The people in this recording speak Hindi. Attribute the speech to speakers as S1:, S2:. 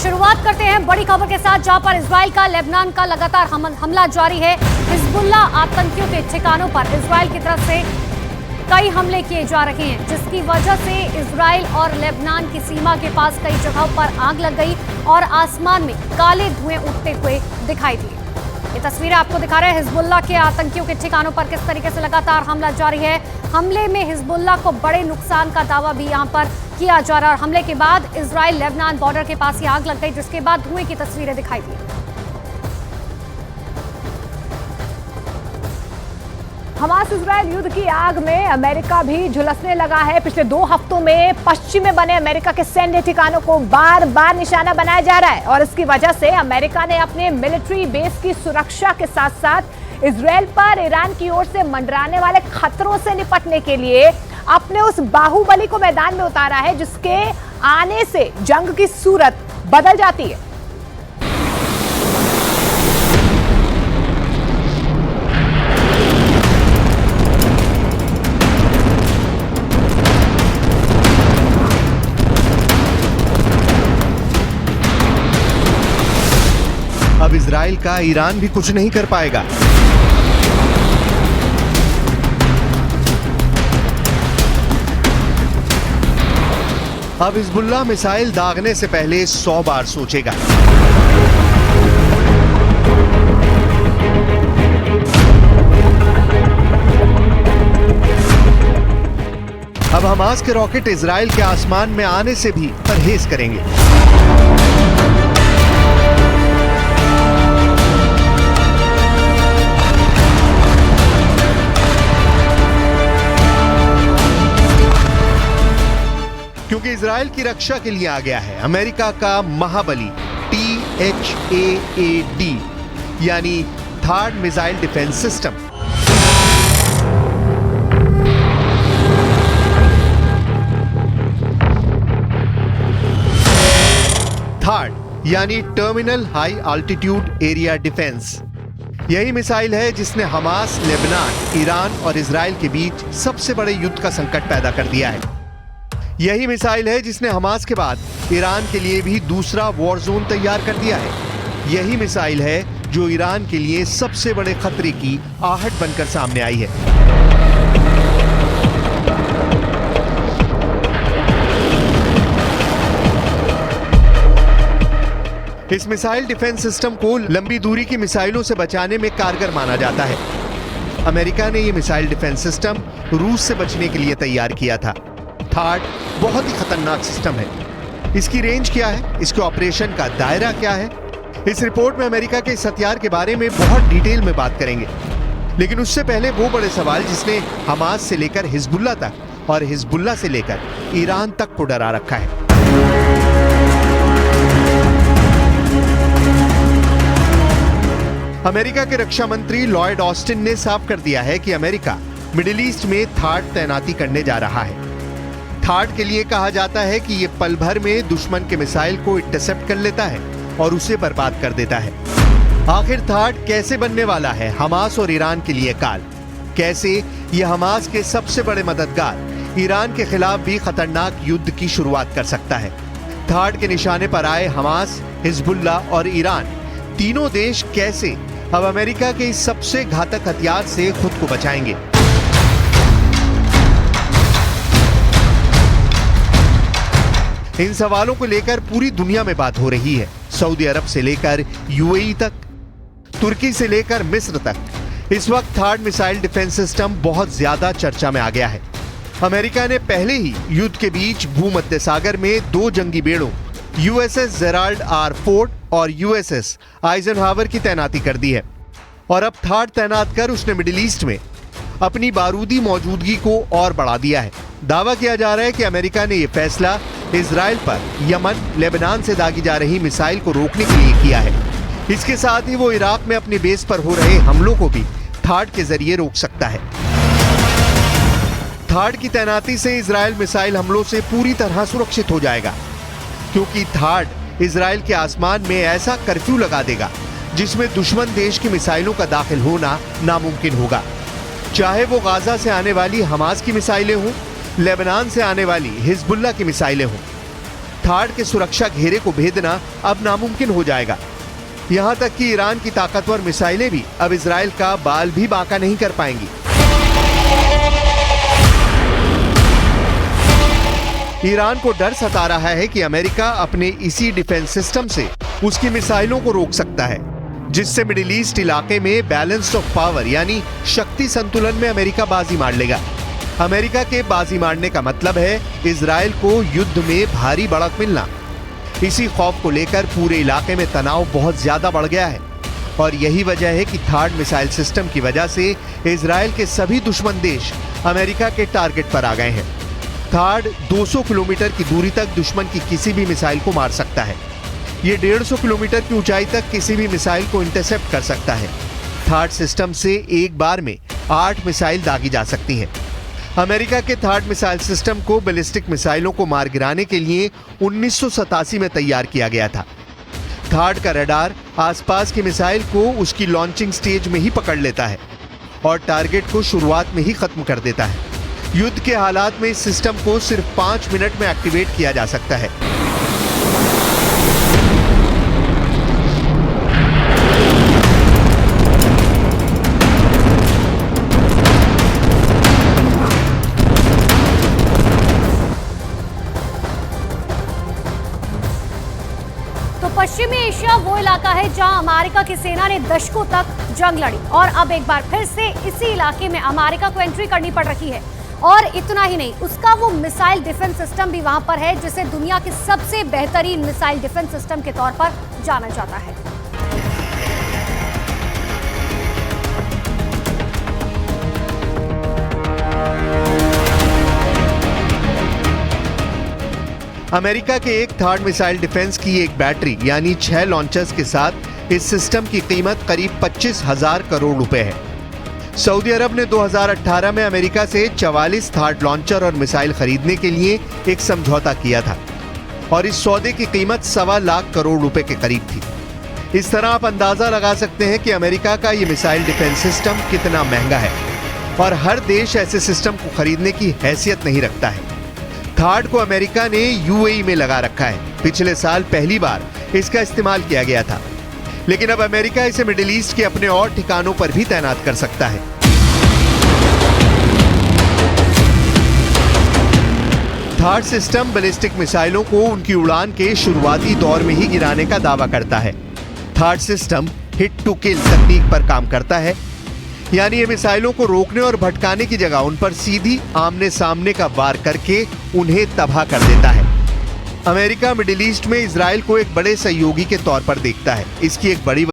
S1: शुरुआत करते हैं बड़ी खबर के साथ, जहां पर इजराइल का लेबनान का लगातार हमला जारी है। हिजबुल्ला आतंकियों के ठिकानों पर इजराइल की तरफ से कई हमले किए जा रहे हैं, जिसकी वजह से इजराइल और लेबनान की सीमा के पास कई जगहों पर आग लग गई और आसमान में काले धुएं उठते हुए दिखाई दिए। ये तस्वीरें आपको दिखा रहे हैं हिजबुल्ला के आतंकियों के ठिकानों पर किस तरीके से लगातार हमला जारी है। हमले में हिजबुल्ला को बड़े नुकसान का दावा भी यहां पर किया जा रहा है। हमले के बाद इजराइल लेबनान बॉर्डर के पास ही आग लग गई, जिसके बाद धुएं की तस्वीरें दिखाई दी।
S2: हमास इजराइल युद्ध की आग में अमेरिका भी झुलसने लगा है। पिछले 2 हफ्तों में पश्चिम में बने अमेरिका के सैन्य ठिकानों को बार बार निशाना बनाया जा रहा है और इसकी वजह से अमेरिका ने अपने मिलिट्री बेस की सुरक्षा के साथ साथ इजराइल पर ईरान की ओर से मंडराने वाले खतरों से निपटने के लिए अपने उस बाहुबली को मैदान में उतारा है, जिसके आने से जंग की सूरत बदल जाती है।
S3: अब इजराइल का ईरान भी कुछ नहीं कर पाएगा। अब हिजबुल्ला मिसाइल दागने से पहले 100 बार सोचेगा। अब हमास के रॉकेट इजराइल के आसमान में आने से भी परहेज करेंगे। क्योंकि इजराइल की रक्षा के लिए आ गया है अमेरिका का महाबली THAAD, यानी THAAD missile defence system. THAAD यानी terminal high altitude area defence. यही मिसाइल है जिसने हमास, लेबनान, ईरान और इजराइल के बीच सबसे बड़े युद्ध का संकट पैदा कर दिया है। यही मिसाइल है जिसने हमास के बाद ईरान के लिए भी दूसरा वॉर जोन तैयार कर दिया है। यही मिसाइल है जो ईरान के लिए सबसे बड़े खतरे की आहट बनकर सामने आई है। इस मिसाइल डिफेंस सिस्टम को लंबी दूरी की मिसाइलों से बचाने में कारगर माना जाता है। अमेरिका ने यह मिसाइल डिफेंस सिस्टम रूस से बचने के लिए तैयार किया था। थर्ड बहुत ही खतरनाक सिस्टम है। इसकी रेंज क्या है, इसके ऑपरेशन का दायरा क्या है, इस रिपोर्ट में अमेरिका के इस हथियार के बारे में बहुत डिटेल में बात करेंगे। लेकिन उससे पहले वो बड़े सवाल जिसने हमास से लेकर हिजबुल्ला तक और हिजबुल्ला से लेकर ईरान तक को डरा रखा है। अमेरिका के रक्षा मंत्री लॉयड ऑस्टिन ने साफ कर दिया है कि अमेरिका मिडिल ईस्ट में थर्ड तैनाती करने जा रहा है। थर्ड के लिए कहा जाता है कि यह पल भर में दुश्मन के मिसाइल को इंटरसेप्ट कर लेता है और उसे बर्बाद कर देता है। आखिर थर्ड कैसे बनने वाला है हमास और ईरान के लिए काल? कैसे यह हमास के सबसे बड़े मददगार ईरान के खिलाफ भी खतरनाक युद्ध की शुरुआत कर सकता है? थर्ड के निशाने पर आए हमास, हिजबुल्ला और ईरान तीनों देश कैसे अब अमेरिका के इस सबसे घातक हथियार से खुद को बचाएंगे? इन सवालों को लेकर पूरी दुनिया में बात हो रही है। सऊदी अरब से लेकर यूएई तक, तुर्की से लेकर मिस्र तक इस वक्त थर्ड मिसाइल डिफेंस सिस्टम बहुत ज्यादा चर्चा में आ गया है। अमेरिका ने पहले ही युद्ध के बीच भूमध्य सागर में 2 जंगी बेड़ों USS जेराल्ड R. फोर्ड और USS आइजनहावर की तैनाती कर दी है और अब थर्ड तैनात कर उसने मिडिल ईस्ट में अपनी बारूदी मौजूदगी को और बढ़ा दिया है। दावा किया जा रहा है कि अमेरिका ने यह फैसला इजराइल पर यमन, लेबनान से दागी जा रही मिसाइल को रोकने के लिए किया है। इसके साथ ही वो इराक में अपने बेस पर हो रहे हमलों को भी थर्ड के जरिए रोक सकता है। थर्ड की तैनाती से इजराइल मिसाइल हमलों से पूरी तरह सुरक्षित हो जाएगा, क्योंकि थर्ड इजराइल के आसमान में ऐसा कर्फ्यू लगा देगा जिसमें दुश्मन देश की मिसाइलों का दाखिल होना नामुमकिन होगा। चाहे वो गाजा से आने वाली हमास की मिसाइलें हों, लेबनान से आने वाली हिजबुल्ला की मिसाइलें हों। थाड के सुरक्षा घेरे को भेदना अब नामुमकिन हो जाएगा। यहां तक कि ईरान की ताकतवर मिसाइलें भी अब इजराइल का बाल भी बांका नहीं कर पाएंगी। ईरान को डर सता रहा है कि अमेरिका अपने इसी डिफेंस सिस्टम से उसकी मिसाइलों को रोक सकता है, जिससे मिडिल ईस्ट इलाके में बैलेंस ऑफ पावर यानी शक्ति संतुलन में अमेरिका बाजी मार लेगा। अमेरिका के बाजी मारने का मतलब है इजराइल को युद्ध में भारी बढ़त मिलना। इसी खौफ को लेकर पूरे इलाके में तनाव बहुत ज्यादा बढ़ गया है और यही वजह है कि थाड मिसाइल सिस्टम की वजह से इजराइल के सभी दुश्मन देश अमेरिका के टारगेट पर आ गए हैं। थाड 200 किलोमीटर की दूरी तक दुश्मन की किसी भी मिसाइल को मार सकता है। ये 150 किलोमीटर की ऊंचाई तक किसी भी मिसाइल को इंटरसेप्ट कर सकता है। थाड सिस्टम से एक बार में 8 मिसाइल दागी जा सकती हैं। अमेरिका के थाड मिसाइल सिस्टम को बैलिस्टिक मिसाइलों को मार गिराने के लिए 1987 में तैयार किया गया था। थाड का रडार आसपास की मिसाइल को उसकी लॉन्चिंग स्टेज में ही पकड़ लेता है और टारगेट को शुरुआत में ही खत्म कर देता है। युद्ध के हालात में इस सिस्टम को सिर्फ 5 मिनट में एक्टिवेट किया जा सकता है।
S1: तो पश्चिमी एशिया वो इलाका है जहां अमेरिका की सेना ने दशकों तक जंग लड़ी और अब एक बार फिर से इसी इलाके में अमेरिका को एंट्री करनी पड़ रही है। और इतना ही नहीं, उसका वो मिसाइल डिफेंस सिस्टम भी वहां पर है जिसे दुनिया के सबसे बेहतरीन मिसाइल डिफेंस सिस्टम के तौर पर जाना जाता है।
S3: अमेरिका के एक थाड मिसाइल डिफेंस की एक बैटरी यानी 6 लॉन्चर्स के साथ इस सिस्टम की कीमत करीब 25,000 करोड़ रुपए है। सऊदी अरब ने 2018 में अमेरिका से 44 थाड लॉन्चर और मिसाइल खरीदने के लिए एक समझौता किया था और इस सौदे की कीमत 1.25 लाख करोड़ रुपए के करीब थी। इस तरह आप अंदाजा लगा सकते हैं कि अमेरिका का ये मिसाइल डिफेंस सिस्टम कितना महंगा है और हर देश ऐसे सिस्टम को खरीदने की हैसियत नहीं रखता है। थाड को अमेरिका ने यूएई में लगा रखा है। पिछले साल पहली बार इसका इस्तेमाल किया गया था, लेकिन अब अमेरिका इसे मिडिल ईस्ट के अपने और ठिकानों पर भी तैनात कर सकता है। थाड सिस्टम बैलिस्टिक मिसाइलों को उनकी उड़ान के शुरुआती दौर में ही गिराने का दावा करता है। थाड सिस्टम हिट टू किल तकनीक पर काम करता है, यानी ये मिसाइलों को रोकने और भटकाने की जगह उन पर सीधी आमने सामने का वार करके उन्हें तबाह कर देता है। अमेरिका मिडिल ईस्ट में इजराइल को एक बड़े सहयोगी के तौर पर देखता है। इसकी एक बड़ी